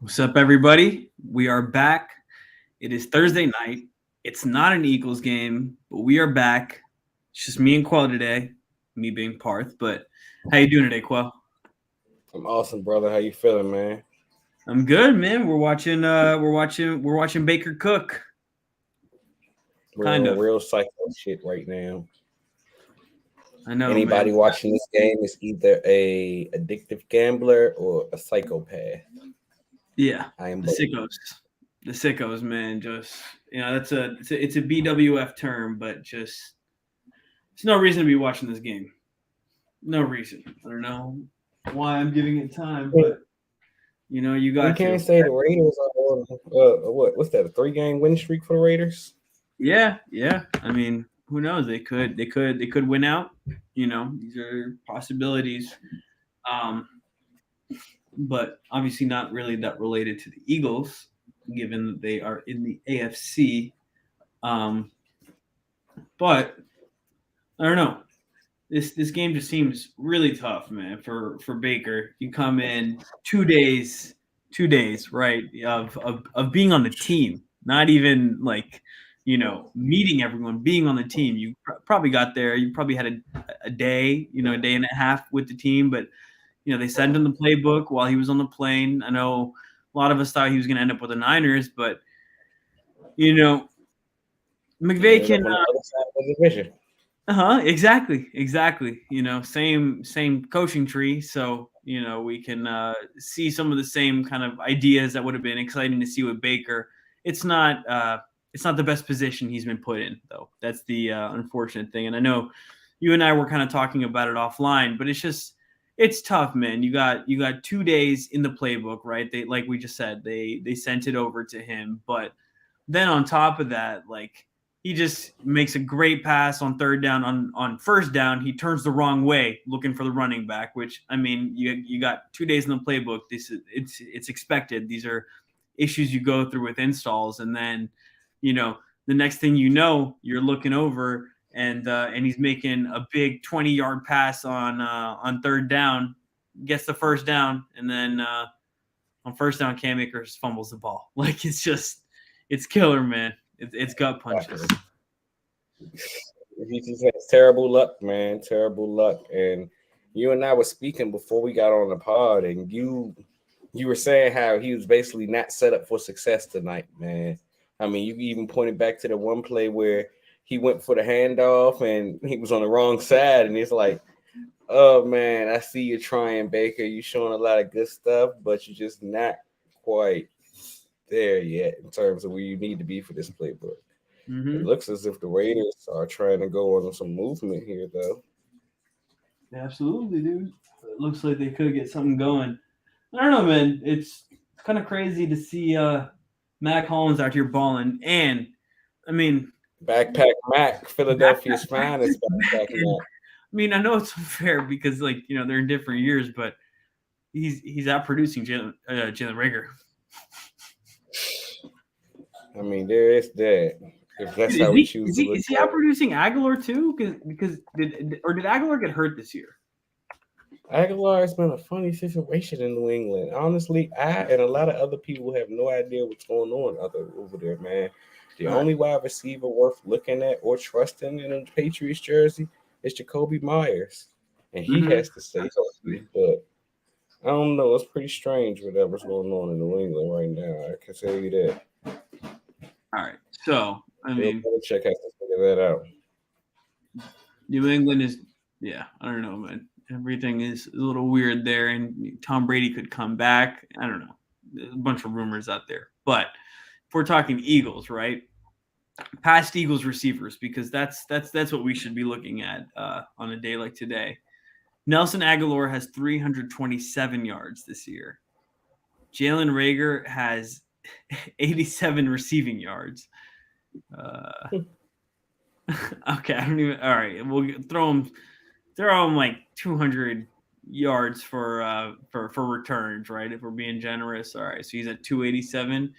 What's up, everybody? We are back. It is Thursday night. It's not an Eagles game, but we are back. It's just me and Quell today. Me being Parth, but how you doing today, Quell? I'm awesome, brother. How you feeling, man? I'm good, man. We're watching Baker cook. We're Kind on of. real psycho shit right now. I know, Anybody man. watching this game is either a addictive gambler or a psychopath. Yeah, I am the both. sickos. The sickos, man. Just it's a BWF term, but just there's no reason to be watching this game. No reason. I don't know why I'm giving it time, but you We got can't to. say the Raiders are on what's that, a 3-game win streak for the Raiders? Yeah, yeah. I mean, who knows? They could win out. These are possibilities. Um, but obviously not really that related to the Eagles, given that they are in the AFC. Um, but I don't know. This game just seems really tough, man. For Baker, you come in 2 days, right, of being on the team, not even like meeting everyone, being on the team. You probably got there. You probably had a day, a day and a half with the team, but they sent him the playbook while he was on the plane. I know a lot of us thought he was going to end up with the Niners, but you know He McVay ended can. up on the other side of the division. Exactly. Same coaching tree. So we can see some of the same kind of ideas that would have been exciting to see with Baker. It's not the best position he's been put in, though. That's the unfortunate thing. And I know you and I were kind of talking about it offline, but it's tough, man. You got 2 days in the playbook, right? They, like we just said, they sent it over to him, but then on top of that, like he just makes a great pass on third down. On first down, he turns the wrong way looking for the running back, which I mean, you got 2 days in the playbook. It's expected. These are issues you go through with installs, and then you know the next thing you know, you're looking over and he's making a big 20-yard pass on third down, gets the first down, and then on first down, Cam Akers fumbles the ball. Like it's killer, man. It's gut punches. He just has terrible luck, man. Terrible luck. And you and I were speaking before we got on the pod, and you were saying how he was basically not set up for success tonight, man. I mean, you even pointed back to the one play where he went for the handoff and he was on the wrong side, and it's like, oh man, I see you trying, Baker. You're showing a lot of good stuff, but you're just not quite there yet in terms of where you need to be for this playbook. It Mm-hmm. looks as if the Raiders are trying to go on some movement here, though. Absolutely, dude. It looks like they could get something going. I don't know, man. It's kind of crazy to see Mac Hollins out here balling, and I mean, Backpack Mac, Philadelphia's Mac finest backpack and Mac. I mean, I know it's unfair because they're in different years, but he's out producing Jalen Rager. I mean, there is that. If Dude, that's is how we he choose is to he look is he at out it. producing Aguilar too? Because did Aguilar get hurt this year? Aguilar has been a funny situation in New England. Honestly, I and a lot of other people have no idea what's going on over there, man. The All right. only wide receiver worth looking at or trusting in a Patriots jersey is Jacoby Myers, and he Mm-hmm. has to stay healthy. But I don't know. It's pretty strange whatever's going on in New England right now. I can tell you that. All right. So I Bill mean, Belichick has to figure that out. New England is, yeah. I don't know, man. Everything is a little weird there, and Tom Brady could come back. I don't know. There's a bunch of rumors out there, but if we're talking Eagles, right? Past Eagles receivers, because that's what we should be looking at on a day like today. Nelson Aguilar has 327 yards this year. Jalen Rager has 87 receiving yards. Uh, okay, I don't even. All right, we'll throw him like 200 yards for returns, right? If we're being generous. All right, so he's at 287.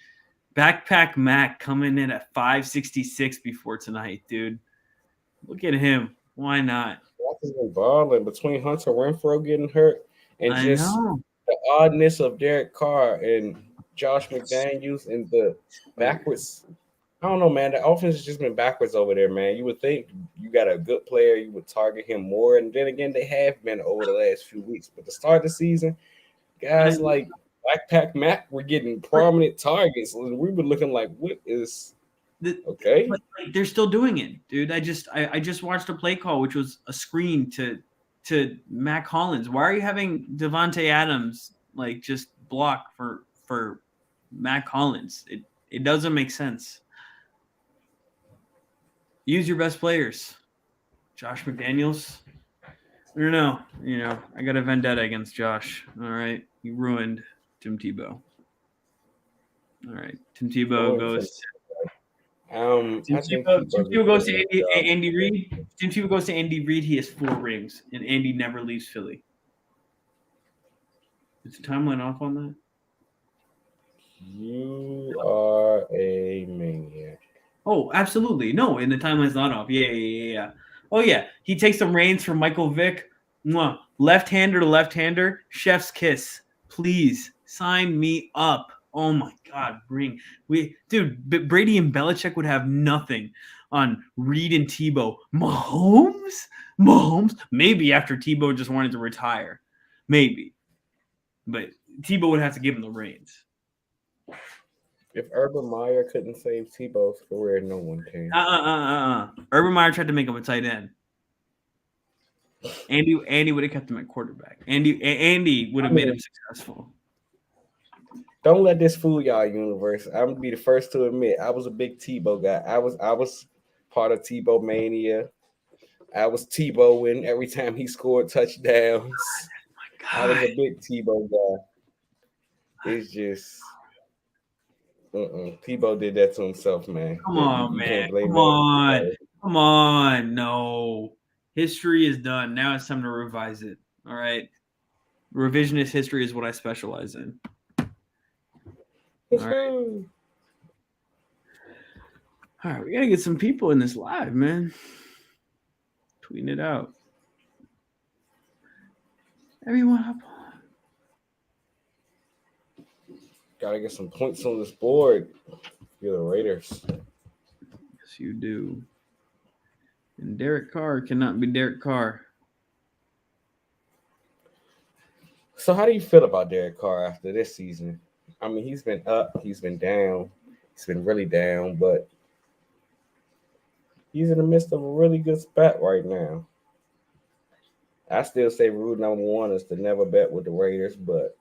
Backpack Mac coming in at 566 before tonight, dude. Look at him. Why not? Walker's been balling between Hunter Renfro getting hurt and I just know. the oddness of Derek Carr and Josh McDaniels and the backwards. I don't know, man. The offense has just been backwards over there, man. You would think you got a good player, you would target him more, and then again, they have been over the last few weeks. But to start the season, guys like Backpack Mac were getting prominent targets, and we were looking like, what is okay? But like, they're still doing it, dude. I just watched a play call, which was a screen to Mac Hollins. Why are you having Devontae Adams like just block for Mac Hollins? It doesn't make sense. Use your best players. Josh McDaniels. I don't know. You know, I got a vendetta against Josh. All right. He ruined Tim Tebow. All right. Tim Tebow goes. Tim Tebow goes to Andy Reid. Tim Tebow goes to Andy Reid. He has 4 rings, and Andy never leaves Philly. Is the timeline off on that? You are a maniac. Oh, absolutely. No, and the timeline's not off. Yeah. Oh, yeah. He takes the reins from Michael Vick. Mwah. Left-hander to left-hander. Chef's kiss. Please sign me up. Oh, my God. Dude, Brady and Belichick would have nothing on Reed and Tebow. Mahomes? Maybe after Tebow just wanted to retire. Maybe. But Tebow would have to give him the reins. If Urban Meyer couldn't save Tebow's career, no one can. Urban Meyer tried to make him a tight end. Andy would have kept him at quarterback. Andy would have made him successful. Don't let this fool y'all, universe. I'm gonna be the first to admit I was a big Tebow guy. I was part of Tebow mania. I was Tebowing every time he scored touchdowns. I was a big Tebow guy. It's just Tebow did that to himself, man. Come on, man. Come on. No. History is done. Now it's time to revise it. All right. Revisionist history is what I specialize in. All right. We got to get some people in this live, man. Tweeting it out. Everyone up. Gotta get some points on this board. You're the Raiders. Yes, you do. And Derek Carr cannot be Derek Carr. So how do you feel about Derek Carr after this season? I mean, he's been up, he's been down, he's been really down, but he's in the midst of a really good spot right now. I still say rule number 1 is to never bet with the Raiders, but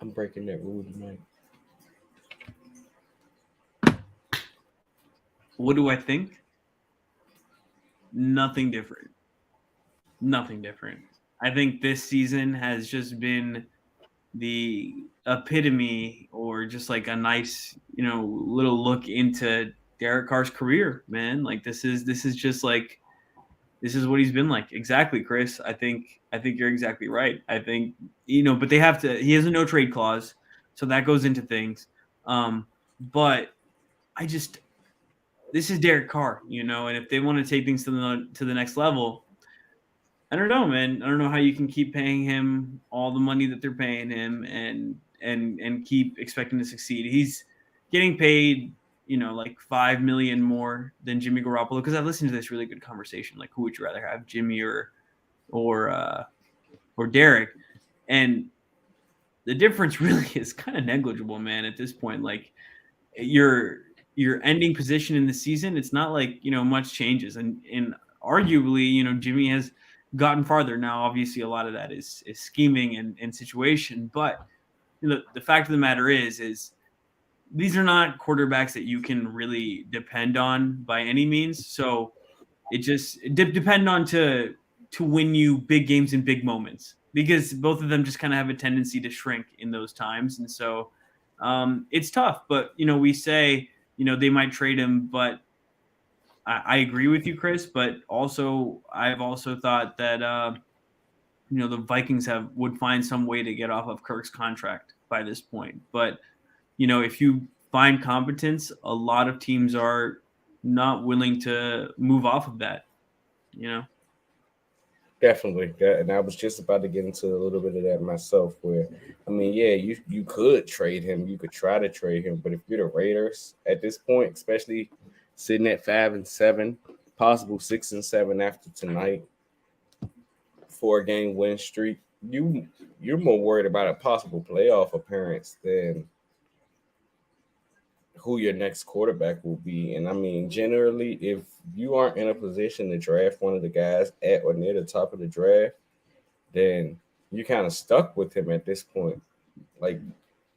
I'm breaking that rule tonight. What do I think? Nothing different. I think this season has just been the epitome, or just like a nice, little look into Derek Carr's career, man. Like this is just like, this is what he's been like. Exactly, Chris. I think you're exactly right. I think, but they have to, he has a no trade clause, so that goes into things. But this is Derek Carr, and if they want to take things to the next level, I don't know, man. I don't know how you can keep paying him all the money that they're paying him and keep expecting to succeed. He's getting paid, like $5 million more than Jimmy Garoppolo, because I listened to this really good conversation. Like, who would you rather have, Jimmy or Derek? And the difference really is kind of negligible, man, at this point. Like, your ending position in the season, it's not like, much changes. And arguably, Jimmy has gotten farther. Now, obviously, a lot of that is scheming and situation. But, the fact of the matter is these are not quarterbacks that you can really depend on by any means. So it just depend on to win you big games in big moments, because both of them just kind of have a tendency to shrink in those times. And so it's tough, but, we say, they might trade him, but I agree with you, Chris, but also I've also thought that, the Vikings would find some way to get off of Kirk's contract by this point. But, if you find competence, a lot of teams are not willing to move off of that, Definitely. And I was just about to get into a little bit of that myself. Where, I mean, yeah, you could trade him. You could try to trade him, but if you're the Raiders at this point, especially sitting at 5-7, possible 6-7 after tonight, 4-game win streak, you're more worried about a possible playoff appearance than who your next quarterback will be. And I mean, generally, if you aren't in a position to draft one of the guys at or near the top of the draft, then you're kind of stuck with him at this point. Like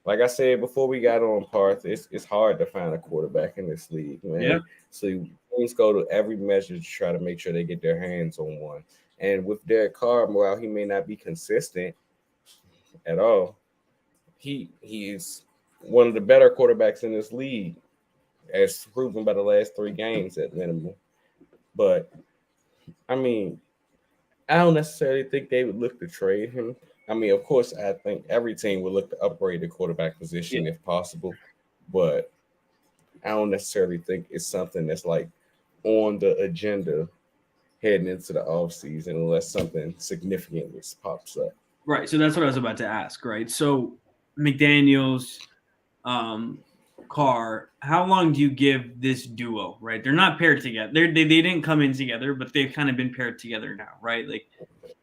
like I said before we got on Parth, it's hard to find a quarterback in this league, Yeah. man. So teams go to every measure to try to make sure they get their hands on one. And with Derek Carr, while he may not be consistent at all, he is one of the better quarterbacks in this league, as proven by the last 3 games at minimum. But I mean, I don't necessarily think they would look to trade him. I mean, of course, I think every team would look to upgrade the quarterback Yeah. position if possible, but I don't necessarily think it's something that's like on the agenda heading into the offseason unless something significant pops up. Right. So that's what I was about to ask. Right. So McDaniels, um, Carr, how long do you give this duo? Right. They're not paired together. They didn't come in together, but they've kind of been paired together now. Right. Like,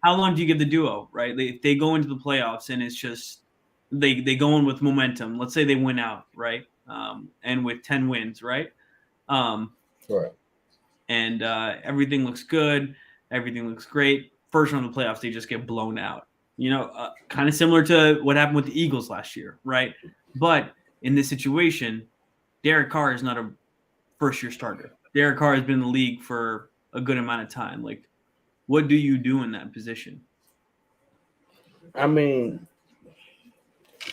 how long do you give the duo? Right. If they go into the playoffs and it's just they go in with momentum. Let's say they win out. Right. And with 10 wins. Right. Um, Right. and everything looks good. Everything looks great. First round of the playoffs, they just get blown out. Kind of similar to what happened with the Eagles last year, right? But in this situation, Derek Carr is not a first year starter. Derek Carr has been in the league for a good amount of time. Like, what do you do in that position? I mean,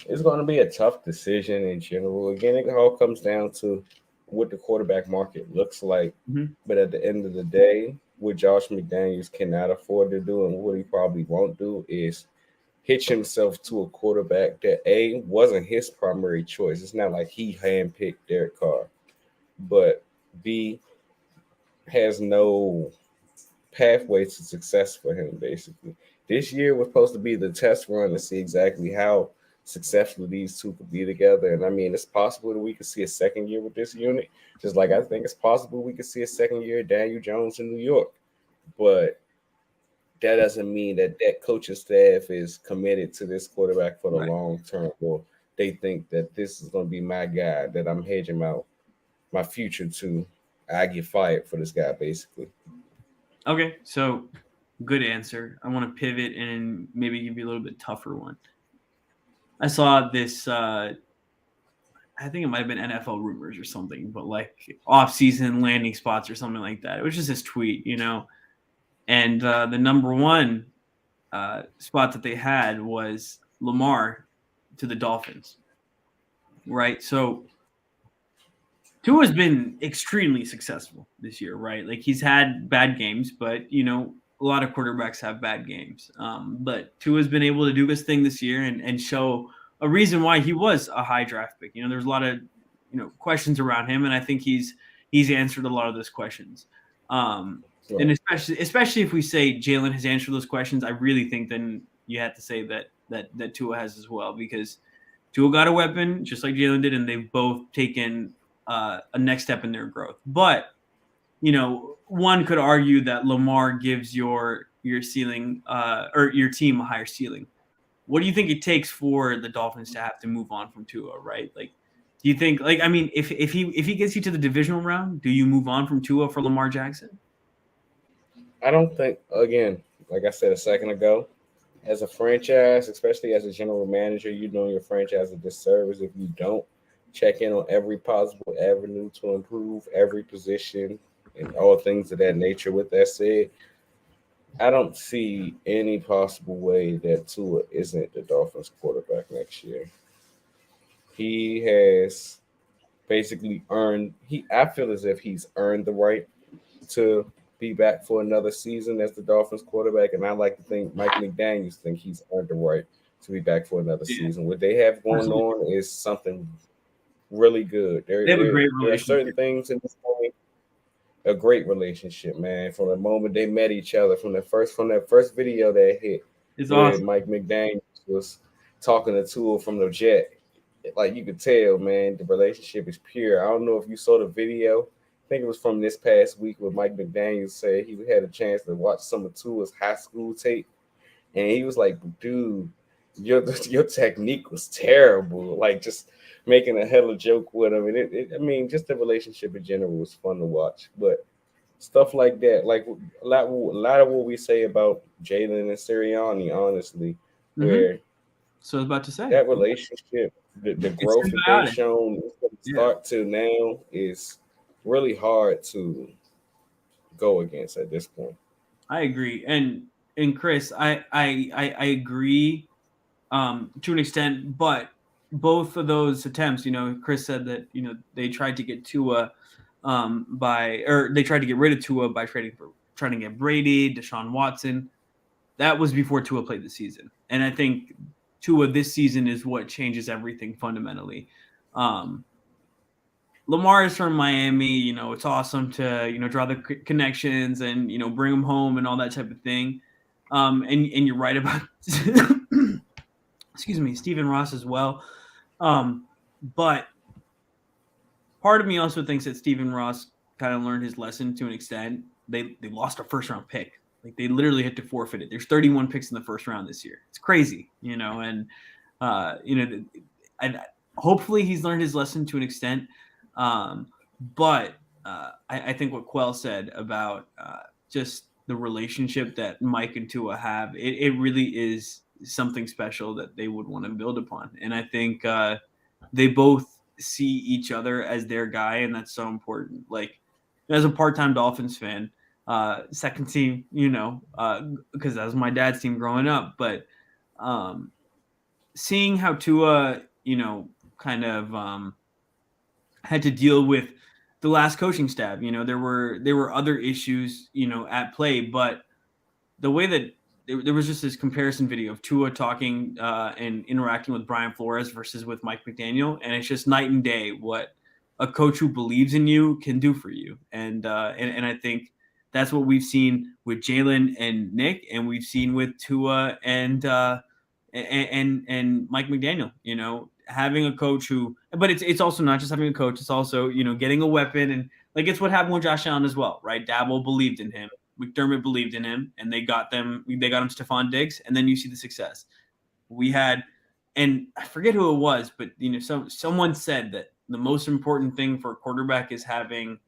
it's going to be a tough decision in general. Again, it all comes down to what the quarterback market looks like. Mm-hmm. But at the end of the day, what Josh McDaniels cannot afford to do and what he probably won't do is hitch himself to a quarterback that A wasn't his primary choice. It's not like he handpicked Derek Carr, but B has no pathway to success for him, basically. This year was supposed to be the test run to see exactly how successful these two could be together. And I mean, it's possible that we could see a second year with this unit, just like I think it's possible we could see a second year of Daniel Jones in New York. But that doesn't mean that that coaching staff is committed to this quarterback for the Right. long term, or they think that this is going to be my guy that I'm hedging out my future to. I get fired for this guy, basically. Okay, so good answer. I want to pivot and maybe give you a little bit tougher one. I saw this. I think it might have been NFL rumors or something, but like off-season landing spots or something like that. It was just this tweet, and the number one spot that they had was Lamar to the Dolphins, right? So Tua's been extremely successful this year, right? Like he's had bad games, but a lot of quarterbacks have bad games. But Tua's been able to do his thing this year and show a reason why he was a high draft pick. There's a lot of questions around him, and I think he's answered a lot of those questions. And especially if we say Jalen has answered those questions, I really think then you have to say that Tua has as well, because Tua got a weapon just like Jalen did, and they've both taken a next step in their growth. But one could argue that Lamar gives your ceiling or your team a higher ceiling. What do you think it takes for the Dolphins to have to move on from Tua? Right? Like, do you think if he gets you to the divisional round, do you move on from Tua for Lamar Jackson? I don't think, again, like I said a second ago, as a franchise, especially as a general manager, you're doing your franchise a disservice if you don't check in on every possible avenue to improve every position and all things of that nature. With that said, I don't see any possible way that Tua isn't the Dolphins quarterback next year. He has basically earned I feel as if he's earned the right to be back for another season as the Dolphins quarterback, and I like to think Mike McDaniels think he's earned the right to be back for another Yeah, season. What they have going absolutely. on is something really good. They have a great There are certain relationship. things in this game. a great relationship, man. From the moment they met each other, from that first video that hit, It's where awesome. Mike McDaniel was talking to Tua from the jet, like you could tell, man, the relationship is pure. I don't know if you saw the video. I think it was from this past week where Mike McDaniel said he had a chance to watch some of Tua's high school tape, and he was like, "Dude, your technique was terrible." Like just making a hella joke with him, and I mean, just the relationship in general was fun to watch. But stuff like that, like a lot of what we say about Jalen and Sirianni, honestly, Mm-hmm. where So I was about to say, that relationship, the it's growth that they've symbiotic. shown from the Yeah, start to now is really hard to go against at this point. I agree. And Chris, I agree to an extent, but both of those attempts, Chris said that they tried to get Tua they tried to get rid of Tua by trying to get Brady, Deshaun Watson. That was before Tua played the season, and I think Tua this season is what changes everything fundamentally. Um, Lamar is from Miami. It's awesome to draw the connections and bring them home and all that type of thing. And you're right about excuse me, Stephen Ross as well. But part of me also thinks that Stephen Ross kind of learned his lesson to an extent. They lost a first round pick. Like they literally had to forfeit it. There's 31 picks in the first round this year. It's crazy, and uh, you know, I, hopefully he's learned his lesson to an extent. But I think what Quell said about just the relationship that Mike and Tua have, it really is something special that they would want to build upon. And I think they both see each other as their guy, and that's so important. Like as a part-time Dolphins fan, second team, because that was my dad's team growing up. But um, seeing how Tua, kind of had to deal with the last coaching staff. There were other issues, at play, but the way that there was just this comparison video of Tua talking and interacting with Brian Flores versus with Mike McDaniel, and it's just night and day what a coach who believes in you can do for you. And I think that's what we've seen with Jalen and Nick, and we've seen with Tua and Mike McDaniel. Having a coach who, but it's also not just having a coach. It's also getting a weapon, and like it's what happened with Josh Allen as well, right? Dabble believed in him. McDermott believed in him, and they got him Stephon Diggs, and then you see the success. We had, and I forget who it was, but someone said that the most important thing for a quarterback is having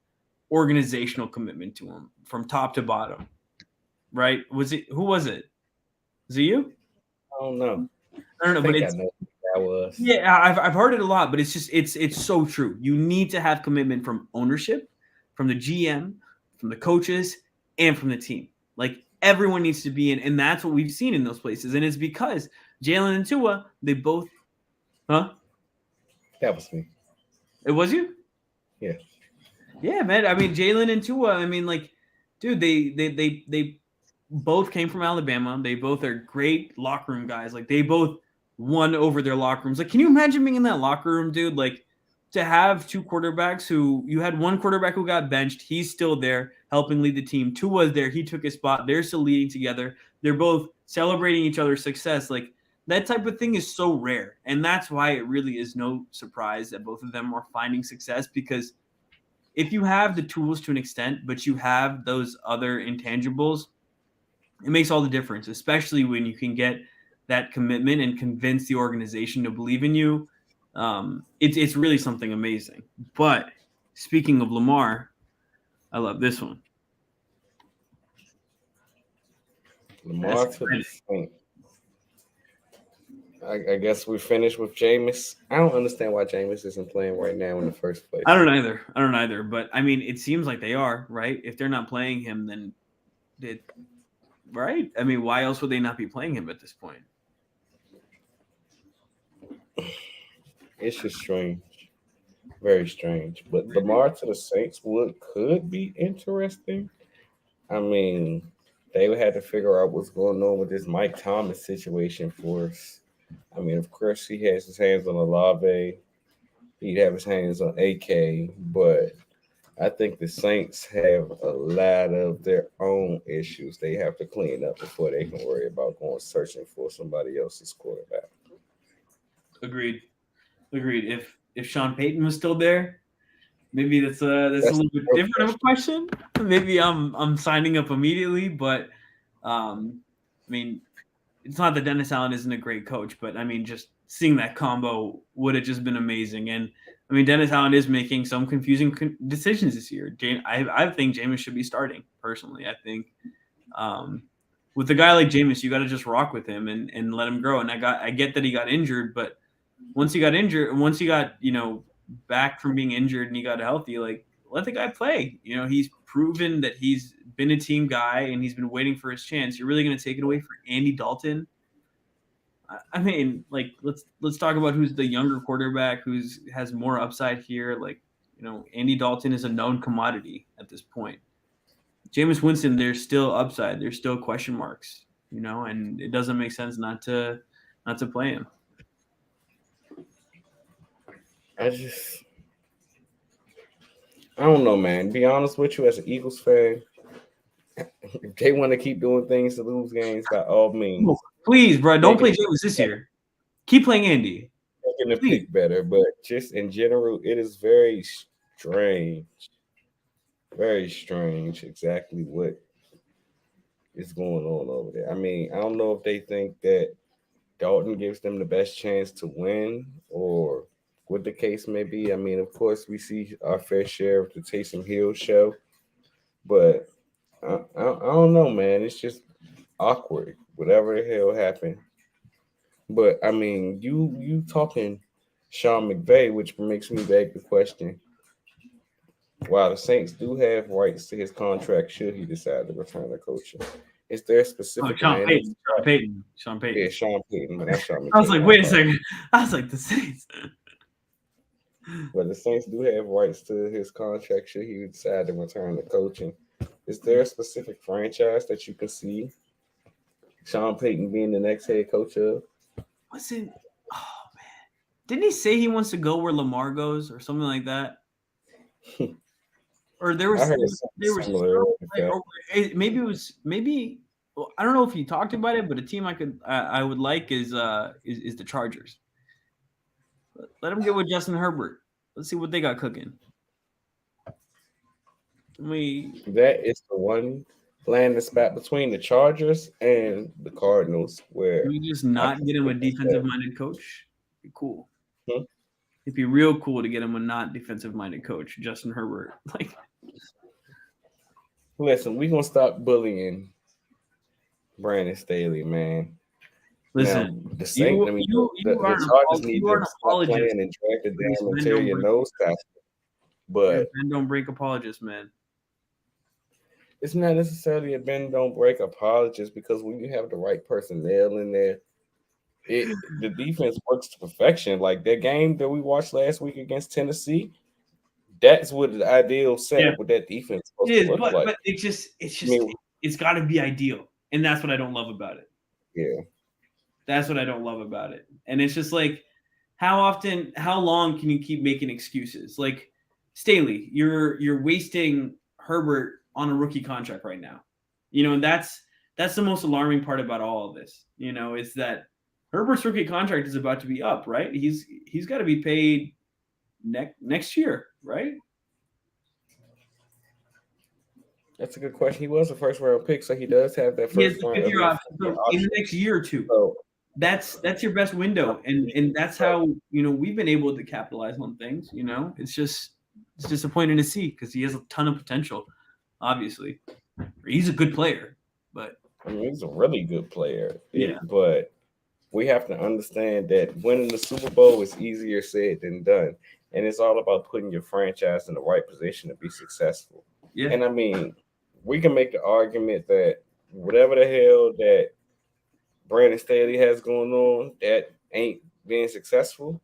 organizational commitment to him from top to bottom. Right? Was it who was it? Was it you? I don't know. I don't I know, but think I it's know who that was. yeah, I've heard it a lot, but it's so true. You need to have commitment from ownership, from the GM, from the coaches, and from the team. Like everyone needs to be in, and that's what we've seen in those places. And it's because Jalen and Tua, they both, huh? That was me. It was you? Yeah. Yeah, man. I mean, Jalen and Tua. I mean, like, dude, they both came from Alabama. They both are great locker room guys. Like, they both won over their locker rooms. Like, can you imagine being in that locker room, dude? Like, to have two quarterbacks who you had one quarterback who got benched. He's still there helping lead the team. Tua was there. He took his spot. They're still leading together. They're both celebrating each other's success. Like, that type of thing is so rare. And that's why it really is no surprise that both of them are finding success because if you have the tools to an extent, but you have those other intangibles, it makes all the difference, especially when you can get that commitment and convince the organization to believe in you. It's really something amazing. But speaking of Lamar, I love this one. That's Lamar to the Saints. I guess we finished with Jameis. I don't understand why Jameis isn't playing right now in the first place. I don't either. But I mean, it seems like they are, right? If they're not playing him, then right? I mean, why else would they not be playing him at this point? It's just strange. Very strange. But Lamar to the Saints could be interesting. I mean, they would have to figure out what's going on with this Mike Thomas situation for us. I mean, of course, he has his hands on Olave. He'd have his hands on AK, but I think the Saints have a lot of their own issues they have to clean up before they can worry about going searching for somebody else's quarterback. Agreed. Agreed. If Sean Payton was still there, maybe that's a That's the little bit real different of a question. question. Maybe I'm signing up immediately, but I mean, it's not that Dennis Allen isn't a great coach, but I mean, just seeing that combo would have just been amazing. And I mean, Dennis Allen is making some confusing decisions this year. I think Jameis should be starting personally. I think um, with a guy like Jameis, you got to just rock with him and let him grow. And I get that he got injured, but once he got injured, and once he got back from being injured and he got healthy, like let the guy play. He's proven that he's been a team guy and he's been waiting for his chance. You're really going to take it away from Andy Dalton? I mean, like let's talk about who's the younger quarterback who's has more upside here. Like Andy Dalton is a known commodity at this point. Jameis Winston, there's still upside. There's still question marks. And it doesn't make sense not to play him. I don't know, man. Be honest with you, as an Eagles fan, if they want to keep doing things to lose games, by all means, Please, bro, don't play Jameis this year. Keep playing Andy. Making the pick better, but just in general, it is very strange exactly what is going on over there. I mean, I don't know if they think that Dalton gives them the best chance to win or what the case may be. I mean, of course, we see our fair share of the Taysom Hill show, but I don't know, man. It's just awkward, whatever the hell happened. But I mean, you talking Sean McVay, which makes me beg the question: while the Saints do have rights to his contract, should he decide to return to coaching, is there a specific Sean landing? Payton. Sean Payton. Yeah, Sean Payton, but not Sean McVay. I was like, wait a second. I was like, the Saints. But the Saints do have rights to his contract should he decide to return to coaching. Is there a specific franchise that you can see Sean Payton being the next head coach of? Wasn't oh man. Didn't he say he wants to go where Lamar goes or something like that? Or there was similar. maybe it was I don't know if he talked about it, but a team I would like is the Chargers. Let him get with Justin Herbert. Let's see what they got cooking. That is the one landing spot between the Chargers and the Cardinals where we just not get him a defensive minded coach. It'd be cool. Hmm? It'd be real cool to get him a not defensive minded coach, Justin Herbert. Like, listen, we're gonna stop bullying Brandon Staley, man. Listen, now, the Saints, the Chargers need to stop playing and drag the damn interior nose tackle. But bend don't break apologist, man. It's not necessarily a bend don't break apologist because when you have the right personnel in there, the defense works to perfection. Like that game that we watched last week against Tennessee, that's what the ideal set with that defense it is, but it's got to be ideal, and that's what I don't love about it. Yeah, that's what I don't love about it, and it's just like how long can you keep making excuses? Like Staley, you're wasting Herbert on a rookie contract right now, and that's the most alarming part about all of this. Is that Herbert's rookie contract is about to be up, right? He's got to be paid next year, right? That's a good question. He was a first round pick, so he does have that first round in the next year or two. So, that's your best window, and that's how we've been able to capitalize on things. It's disappointing to see because he has a ton of potential. Obviously, he's a good player, but I mean, he's a really good player. Yeah, but we have to understand that winning the Super Bowl is easier said than done, and it's all about putting your franchise in the right position to be successful. Yeah, and I mean, we can make the argument that whatever the hell that Brandon Staley has going on, that ain't being successful.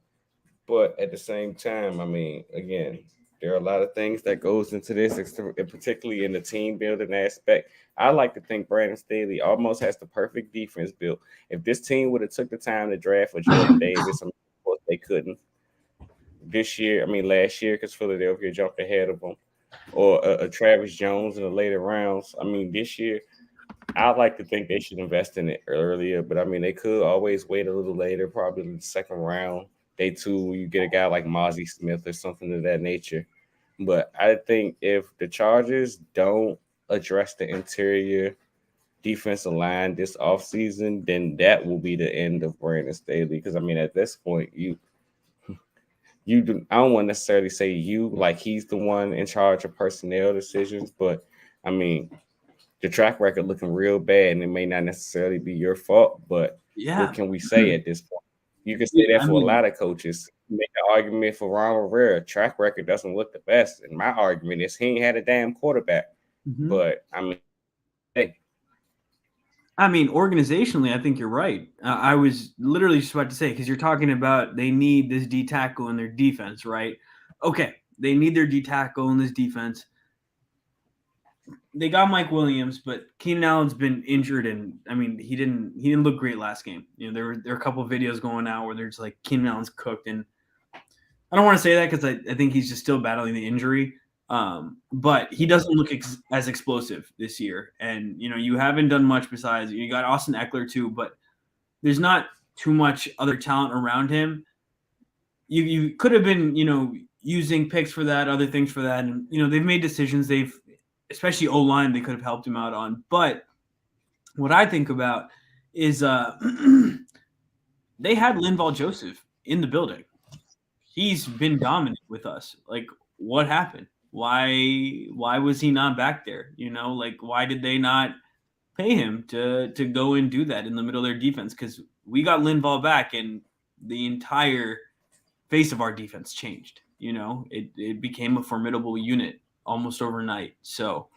But at the same time, I mean, again, there are a lot of things that goes into this, particularly in the team building aspect. I like to think Brandon Staley almost has the perfect defense built. If this team would have took the time to draft for Jordan Davis, of course they couldn't. Last year, because Philadelphia jumped ahead of them. or a Travis Jones in the later rounds. I mean, this year, I like to think they should invest in it earlier, but I mean, they could always wait a little later, probably in the second round, day two, you get a guy like Mozzie Smith or something of that nature. But I think if the Chargers don't address the interior defensive line this offseason, then that will be the end of Brandon Staley. Because I mean, at this point, you do, I don't want to necessarily say you like he's the one in charge of personnel decisions, but I mean the track record looking real bad, and it may not necessarily be your fault. But what Yeah. can we say at this point? You can say Yeah, that I for a mean, lot of coaches. Make an argument for Ron Rivera. Track record doesn't look the best, and my argument is he ain't had a damn quarterback. mhm. But I mean, hey, I mean, organizationally, I think you're right. I was literally just about to say, because you're talking about they need this D tackle in their defense, right? Okay, they need their D tackle in this defense. They got Mike Williams, but Keenan Allen's been injured, and I mean, he didn't look great last game. You know, there are a couple of videos going out where there's like Keenan Allen's cooked, and I don't want to say that because I think he's just still battling the injury. But he doesn't look as explosive this year, and you know, you haven't done much besides you got Austin Eckler too, but there's not too much other talent around him. You could have been, you know, using picks for that, other things for that, and you know, they've made decisions. They've, especially O line, they could have helped him out on. But what I think about is they had Linval Joseph in the building. He's been dominant with us. Like, what happened? Why was he not back there? You know, like why did they not pay him to go and do that in the middle of their defense? Because we got Linval back, and the entire face of our defense changed. You know, it became a formidable unit almost overnight. So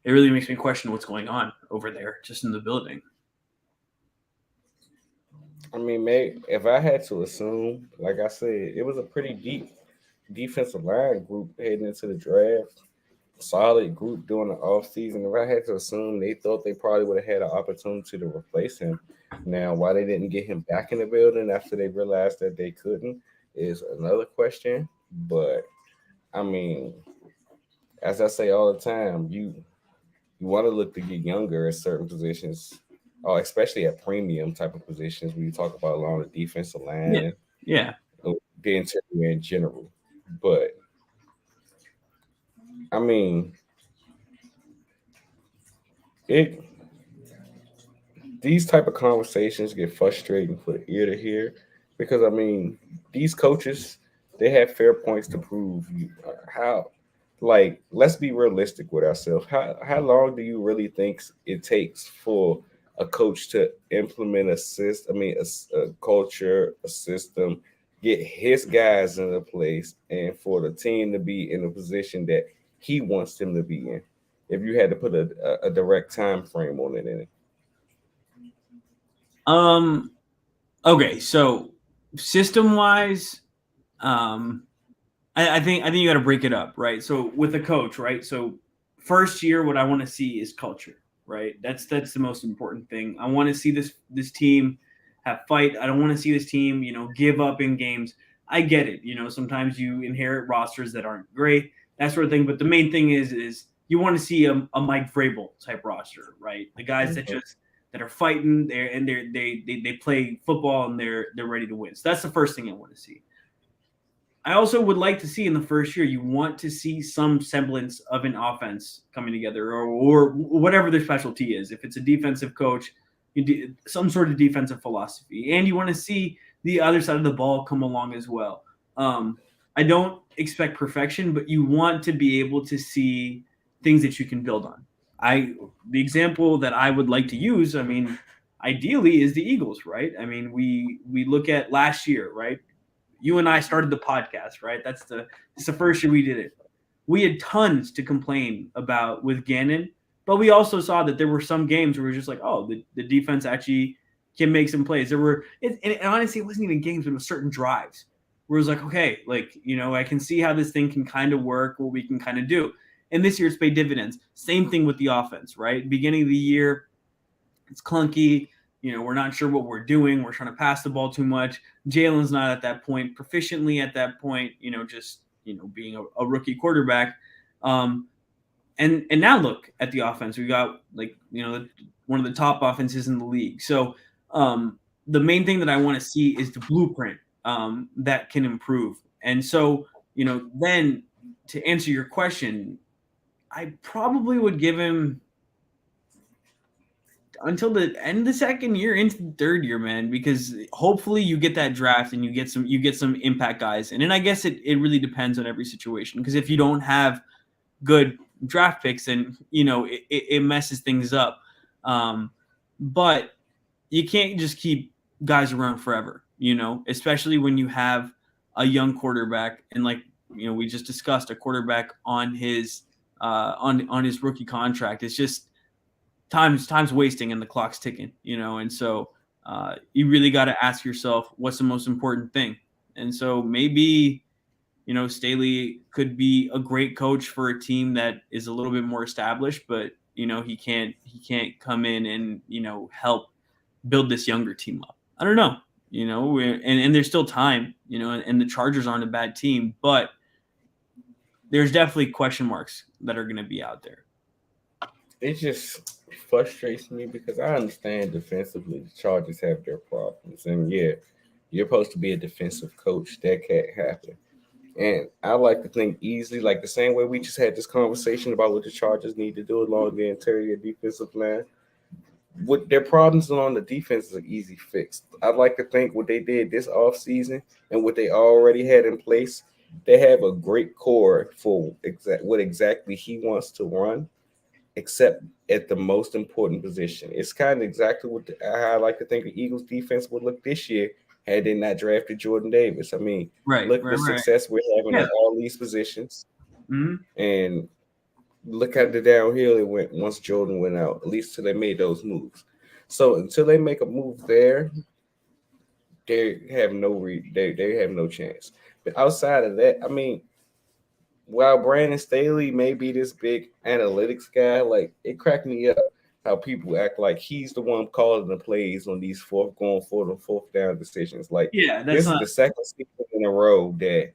it really makes me question what's going on over there, just in the building. I mean, mate, if I had to assume, like I said, it was a pretty deep defensive line group heading into the draft. Solid group during the offseason. If I had to assume, they thought they probably would have had an opportunity to replace him. Now, why they didn't get him back in the building after they realized that they couldn't is another question. But I mean, as I say all the time, you want to look to get younger at certain positions, especially at premium type of positions when you talk about along the defensive Yeah, line, yeah. the interior in general. But I mean, it these type of conversations get frustrating for the ear to hear because I mean these coaches they have fair points to prove. How like let's be realistic with ourselves. How long do you really think it takes for a coach to implement a system? I mean a culture, a system, get his guys in a place, and for the team to be in a position that he wants them to be in. If you had to put a direct time frame on it, in it. Um. Okay. So system wise, um, I think you got to break it up, right? So with a coach, right? So first year, what I want to see is culture, right? That's the most important thing. I want to see this team have fight. I don't want to see this team, you know, give up in games. I get it. You know, sometimes you inherit rosters that aren't great, that sort of thing. But the main thing is you want to see a Mike Vrabel type roster, right? The guys that Mhm. just that are fighting there and they play football and they're ready to win. So that's the first thing I want to see. I also would like to see in the first year, you want to see some semblance of an offense coming together or whatever their specialty is. If it's a defensive coach, some sort of defensive philosophy. And you want to see the other side of the ball come along as well. Um, I don't expect perfection, but you want to be able to see things that you can build on. The example that I would like to use, I mean, ideally is the Eagles, right? I mean, we look at last year, right? You and I started the podcast, right? It's the first year we did it. We had tons to complain about with Gannon, but we also saw that there were some games where we were just like, oh, the defense actually can make some plays. And honestly, it wasn't even games, but it was certain drives where it was like, okay, like, you know, I can see how this thing can kind of work, what we can kind of do. And this year it's paid dividends. Same thing with the offense, right? Beginning of the year, it's clunky. You know, we're not sure what we're doing. We're trying to pass the ball too much. Jalen's not at that point, proficiently at that point, you know, just, you know, being a rookie quarterback. And now look at the offense. We got one of the top offenses in the league. So the main thing that I want to see is the blueprint that can improve. And so then to answer your question, I probably would give him until the end of the second year into the third year, man, because hopefully you get that draft and you get some impact guys. And then I guess it really depends on every situation, because if you don't have good draft picks, then it messes things up. But you can't just keep guys around forever, especially when you have a young quarterback, and we just discussed, a quarterback on his on his rookie contract. It's just time's wasting and the clock's ticking, and so you really got to ask yourself, what's the most important thing? And so maybe Staley could be a great coach for a team that is a little bit more established, but he can't come in and help build this younger team up. I don't know, and there's still time, and the Chargers aren't a bad team, but there's definitely question marks that are going to be out there. It just frustrates me because I understand defensively the Chargers have their problems, and yeah, you're supposed to be a defensive coach. That can't happen. And I like to think easily, like the same way we just had this conversation about what the Chargers need to do along the interior defensive line. What their problems along the defense is an easy fix. I'd like to think what they did this offseason and what they already had in place, they have a great core for what exactly he wants to run, except at the most important position. It's kind of exactly what how I like to think the Eagles defense would look this year had they not drafted Jordan Davis. I mean, look at the success we're having at all these positions. Mm-hmm. And look at the downhill it went once Jordan went out, at least till they made those moves. So until they make a move there, they have they have no chance. But outside of that, I mean, while Brandon Staley may be this big analytics guy, like it cracked me up how people act like he's the one calling the plays on these fourth down decisions. Like, this is the second season in a row that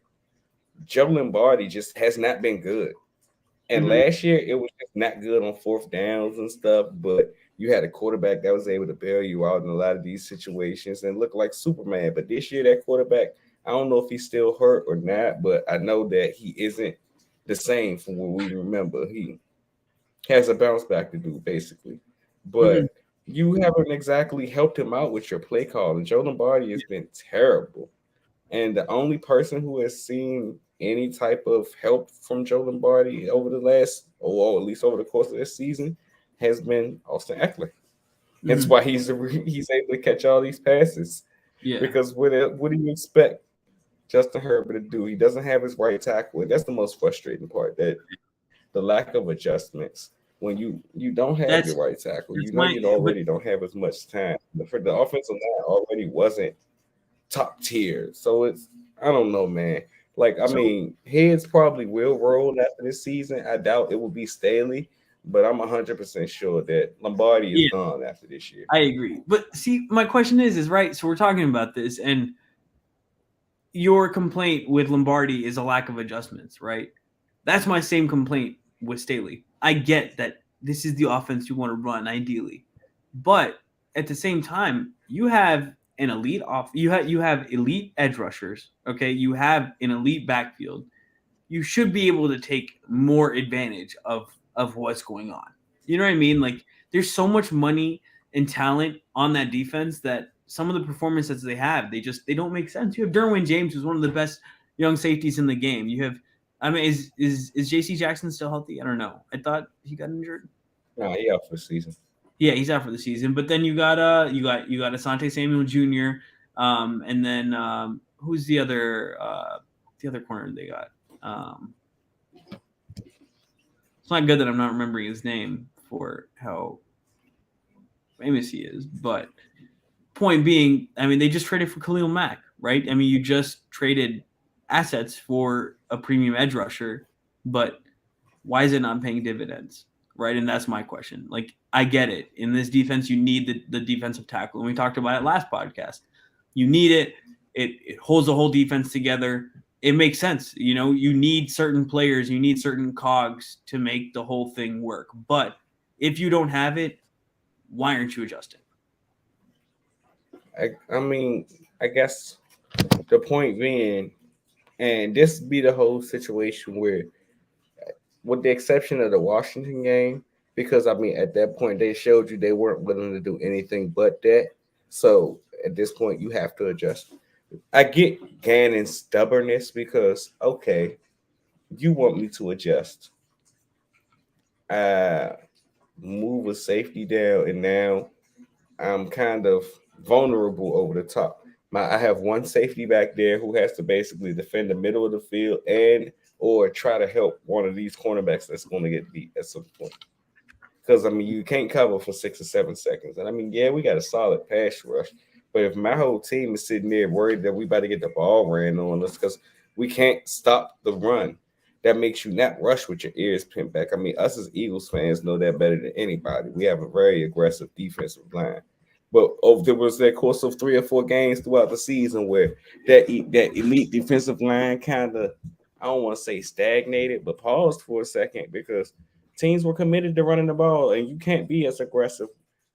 Joe Lombardi just has not been good. And last year it was just not good on fourth downs and stuff, but you had a quarterback that was able to bail you out in a lot of these situations and look like Superman. But this year that quarterback, I don't know if he's still hurt or not, but I know that he isn't the same from what we remember. He has a bounce back to do, basically. But you haven't exactly helped him out with your play call. And Joe Lombardi has been terrible. And the only person who has seen any type of help from Joe Lombardi over the last, or at least over the course of this season, has been Austin Eckler. That's why he's able to catch all these passes. Yeah. Because what do you expect Justin Herbert to do? He doesn't have his right tackle. That's the most frustrating part, that the lack of adjustments. When you don't have your right tackle, you already don't have as much time. The offensive line already wasn't top tier. So I don't know, man. Like, I mean, heads probably will roll after this season. I doubt it will be Staley, but I'm 100% sure that Lombardi is gone after this year. I agree. But see, my question is right, so we're talking about this, and your complaint with Lombardi is a lack of adjustments, right? That's my same complaint with Staley. I get that this is the offense you want to run ideally, but at the same time, you have an elite you have elite edge rushers. Okay, you have an elite backfield. You should be able to take more advantage of what's going on. You know what I mean? Like, there's so much money and talent on that defense that some of the performances they have, they don't make sense. You have Derwin James, who's one of the best young safeties in the game. You have, I mean, is J.C. Jackson still healthy? I don't know. I thought he got injured. No, he out for the season. Yeah, he's out for the season. But then you got Asante Samuel Jr. And then who's the other corner they got? It's not good that I'm not remembering his name for how famous he is. But point being, I mean, they just traded for Khalil Mack, right? I mean, you just traded assets for a premium edge rusher, but why is it not paying dividends, right? And that's my question. Like, I get it. In this defense, you need the defensive tackle. And we talked about it last podcast. You need it. It holds the whole defense together. it makes sense. You know, you need certain players, you need certain cogs to make the whole thing work. But if you don't have it, why aren't you adjusting? I mean, I guess the point being, and this be the whole situation where, with the exception of the Washington game, because I mean, at that point they showed you they weren't willing to do anything but that. So at this point, you have to adjust. I get Gannon's stubbornness because okay, you want me to adjust. I move a safety down, and now I'm kind of vulnerable over the top. I have one safety back there who has to basically defend the middle of the field and or try to help one of these cornerbacks that's going to get beat at some point. Because I mean, you can't cover for 6 or 7 seconds, and I mean, yeah, we got a solid pass rush, but if my whole team is sitting there worried that we about to get the ball ran on us because we can't stop the run, that makes you not rush with your ears pinned back. I mean, us as Eagles fans know that better than anybody. We have a very aggressive defensive line. But there was that course of 3 or 4 games throughout the season where that elite defensive line kind of, I don't want to say stagnated, but paused for a second because teams were committed to running the ball, and you can't be as aggressive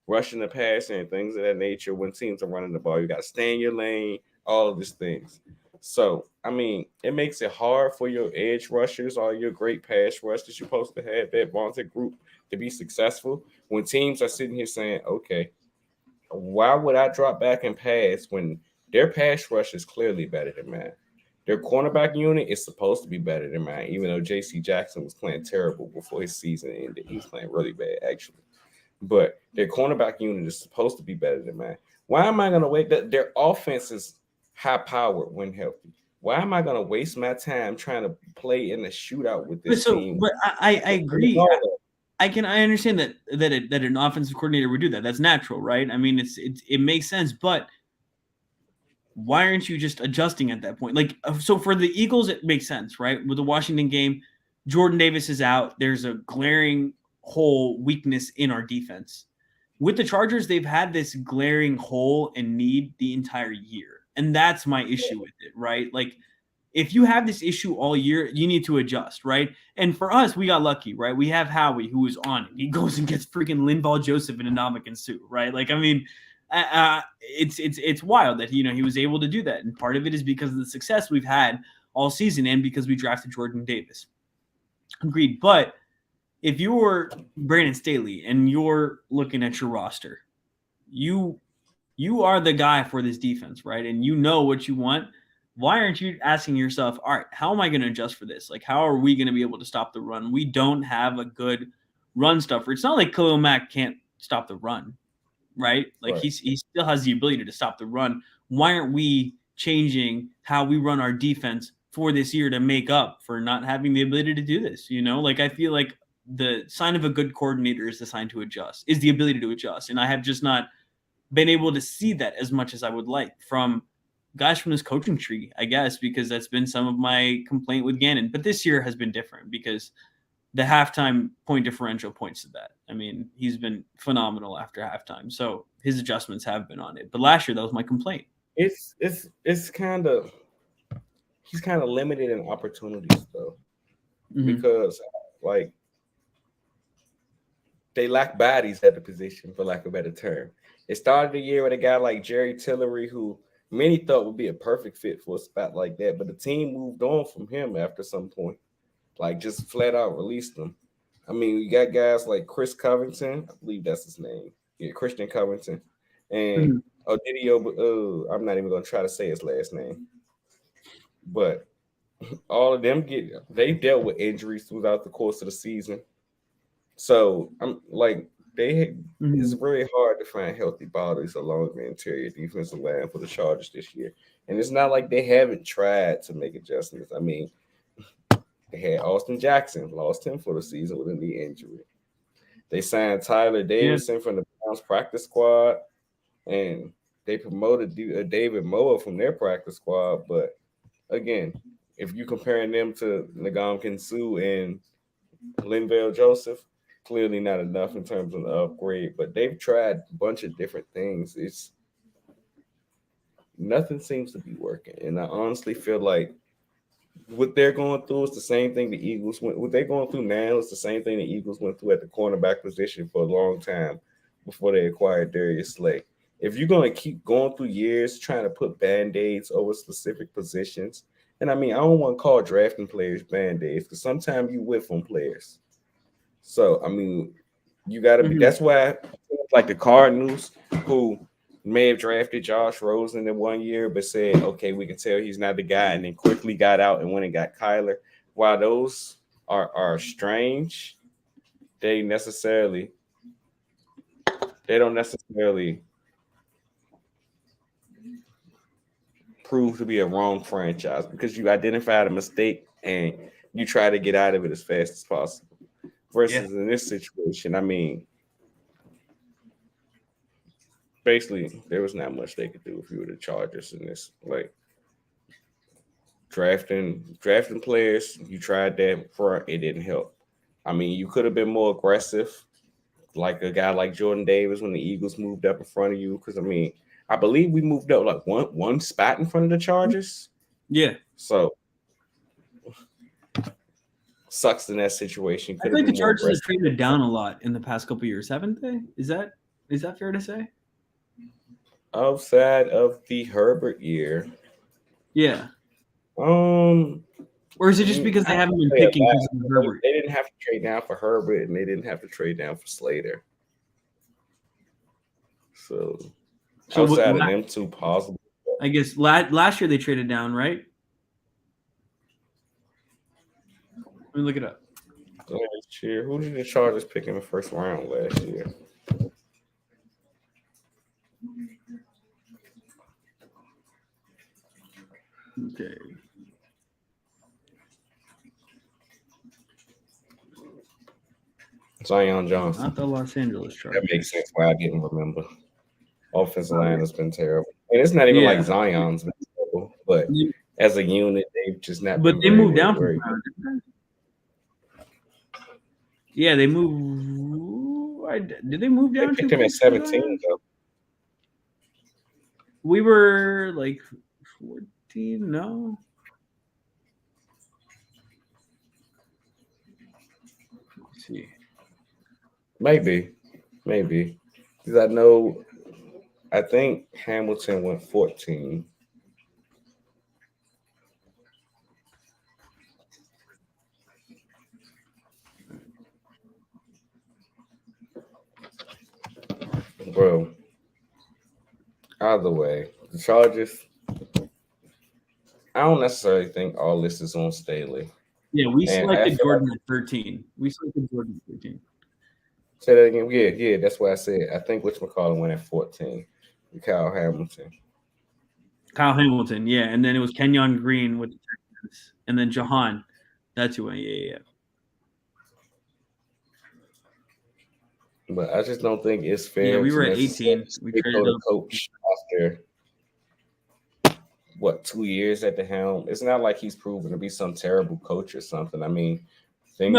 rushing the passer and things of that nature when teams are running the ball. You got to stay in your lane, all of these things. So, I mean, it makes it hard for your edge rushers, all your great pass rushers you're supposed to have, that vaunted group, to be successful when teams are sitting here saying, okay, why would I drop back and pass when their pass rush is clearly better than mine? Their cornerback unit is supposed to be better than mine, even though J.C. Jackson was playing terrible before his season ended. He was playing really bad, actually. But their cornerback unit is supposed to be better than mine. Why am I going to wait? Their offense is high powered when healthy. Why am I going to waste my time trying to play in a shootout with this team? But I agree. I understand that an offensive coordinator would do that. That's natural, right? I mean, it makes sense, but why aren't you just adjusting at that point? Like, so for the Eagles, it makes sense, right? With the Washington game, Jordan Davis is out. There's a glaring hole weakness in our defense. With the Chargers, they've had this glaring hole and need the entire year. And that's my issue with it, right? Like, if you have this issue all year, you need to adjust, right? And for us, we got lucky, right? We have Howie, who is on it. He goes and gets freaking Linval Joseph and Ndamukong Suh, right? Like, I mean, it's wild that he was able to do that, and part of it is because of the success we've had all season, and because we drafted Jordan Davis. Agreed, but if you were Brandon Staley and you're looking at your roster, you are the guy for this defense, right? And you know what you want. Why aren't you asking yourself, all right, how am I going to adjust for this? Like, how are we going to be able to stop the run? We don't have a good run stuffer. It's not like Khalil Mack can't stop the run, right? Like, Right. he still has the ability to stop the run. Why aren't we changing how we run our defense for this year to make up for not having the ability to do this? Like, I feel like the sign of a good coordinator is the ability to adjust. And I have just not been able to see that as much as I would like from guys from this coaching tree, I guess, because that's been some of my complaint with Gannon. But this year has been different because the halftime point differential points to that. I mean, he's been phenomenal after halftime. So his adjustments have been on it. But last year, that was my complaint. It's kind of, he's kind of limited in opportunities though, because like they lack bodies at the position, for lack of a better term. It started the year with a guy like Jerry Tillery, who many thought would be a perfect fit for a spot like that, but the team moved on from him after some point, like just flat out released him. I mean, you got guys like Chris Covington, I believe that's his name, yeah, Christian Covington, and Odidio. I'm not even gonna try to say his last name, but all of them they dealt with injuries throughout the course of the season. So I'm like it's very hard to find healthy bodies along the interior defensive line for the Chargers this year. And it's not like they haven't tried to make adjustments. I mean, they had Austin Jackson, lost him for the season with a knee injury. They signed Tyler Davidson from the Browns practice squad, and they promoted David Moore from their practice squad. But again, if you're comparing them to Ndamukong Suh and Linval Joseph, clearly not enough in terms of the upgrade. But they've tried a bunch of different things. It's nothing seems to be working, and I honestly feel like what they're going through is the same thing the Eagles went. What they're going through now is the same thing the Eagles went through at the cornerback position for a long time before they acquired Darius Slay. If you're going to keep going through years trying to put band-aids over specific positions, and I mean, I don't want to call drafting players band-aids because sometimes you whiff on players. So I mean, you got to be. That's why, like the Cardinals, who may have drafted Josh Rosen in 1 year, but said, okay, we can tell he's not the guy, and then quickly got out and went and got Kyler. While those are strange, they don't necessarily prove to be a wrong franchise because you identified a mistake and you try to get out of it as fast as possible. Versus in this situation, I mean, basically there was not much they could do if you were the Chargers in this. Like drafting players, you tried that front, it didn't help. I mean, you could have been more aggressive, like a guy like Jordan Davis when the Eagles moved up in front of you. Because I mean, I believe we moved up like one spot in front of the Chargers. Yeah. So sucks in that situation. I think the Chargers have traded down a lot in the past couple of years, haven't they? Is that fair to say? Outside of the Herbert year. Yeah. Or is it just because they haven't been picking because of Herbert? They didn't have to trade down for Herbert, and they didn't have to trade down for Slater. So outside of them two, possible. I guess last year they traded down, right? Let me look it up. Last year, who did the Chargers pick in the first round last year? Okay. Zion Johnson. Not the Los Angeles Chargers. That makes sense why I didn't remember. Offensive line has been terrible. And it's not even like Zion's been terrible, but as a unit, they've just not been. But they moved down from there. Yeah, they moved. Did they move down? They picked him at 17, though. We were like 14, no? Let's see. Maybe. Because I think Hamilton went 14. Bro, either way, the Chargers, I don't necessarily think all this is on Staley. Yeah, we selected Jordan at 13. Say that again. Yeah, that's what I said. I think whatchamacallit went at 14. Kyle Hamilton, yeah. And then it was Kenyon Green with the Texans. And then Jahan. That's who went, yeah. But I just don't think it's fair. Yeah, we were at 18. We traded a coach after 2 years at the helm. It's not like he's proven to be some terrible coach or something. I mean, I think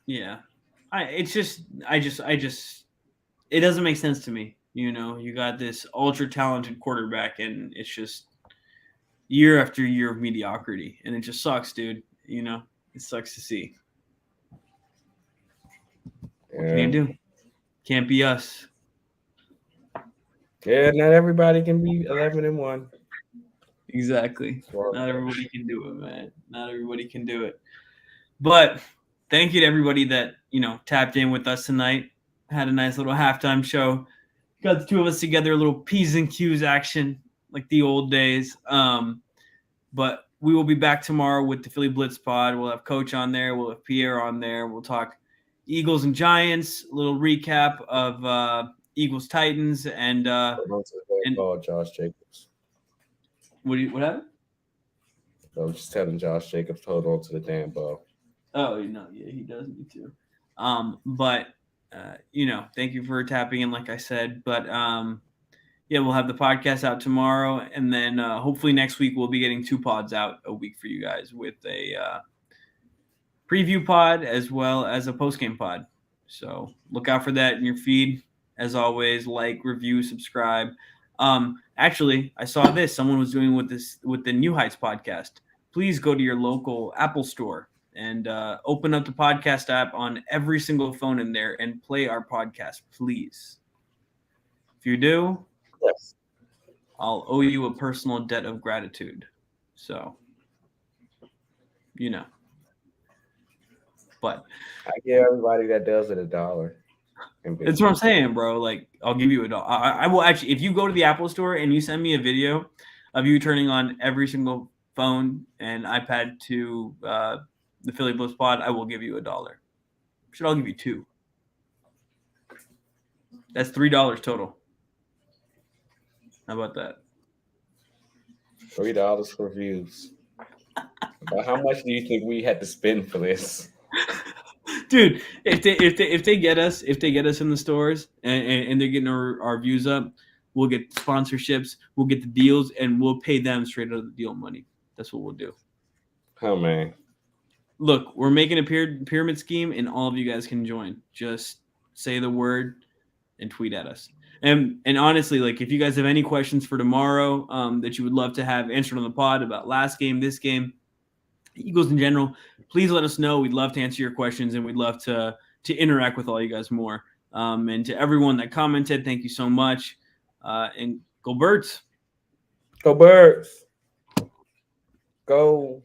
yeah. It doesn't make sense to me. You know, you got this ultra talented quarterback, and it's just year after year of mediocrity, and it just sucks, dude. You know, it sucks to see. What can you do? Can't be us. Yeah, not everybody can be 11-1. Exactly. Not everybody can do it, man. Not everybody can do it. But thank you to everybody that, tapped in with us tonight. Had a nice little halftime show. Got the two of us together, a little P's and Q's action, like the old days. But we will be back tomorrow with the Philly Blitz pod. We'll have Coach on there. We'll have Pierre on there. We'll talk Eagles and Giants, a little recap of Eagles Titans and Josh Jacobs. What happened? I was just telling Josh Jacobs to hold on to the damn ball. Oh no, yeah, he does need to. But thank you for tapping in, like I said. But yeah, we'll have the podcast out tomorrow, and then hopefully next week we'll be getting 2 pods out a week for you guys with a preview pod as well as a post-game pod. So look out for that in your feed. As always, like, review, subscribe. Actually, I saw this. Someone was doing with the New Heights podcast. Please go to your local Apple store and open up the podcast app on every single phone in there and play our podcast, please. If you do, Yes. I'll owe you a personal debt of gratitude. So, you know. But I give everybody that does it $1. that's what I'm saying, bro. Like, I'll give you $1. I will actually, if you go to the Apple store and you send me a video of you turning on every single phone and iPad to the Philly Bliss Pod, I will give you $1. Should I'll give you $2. That's $3 total. How about that? $3 for views. But how much do you think we had to spend for this? Dude, if they get us in the stores and they're getting our views up, we'll get sponsorships, we'll get the deals, and we'll pay them straight out of the deal money. That's what we'll do. Oh man. Look, we're making a pyramid scheme, and all of you guys can join. Just say the word and tweet at us. And honestly, like, if you guys have any questions for tomorrow that you would love to have answered on the pod about last game, this game, Eagles in general, please let us know. We'd love to answer your questions, and we'd love to interact with all you guys more. And to everyone that commented, thank you so much. And go Birds. Go Birds. Go.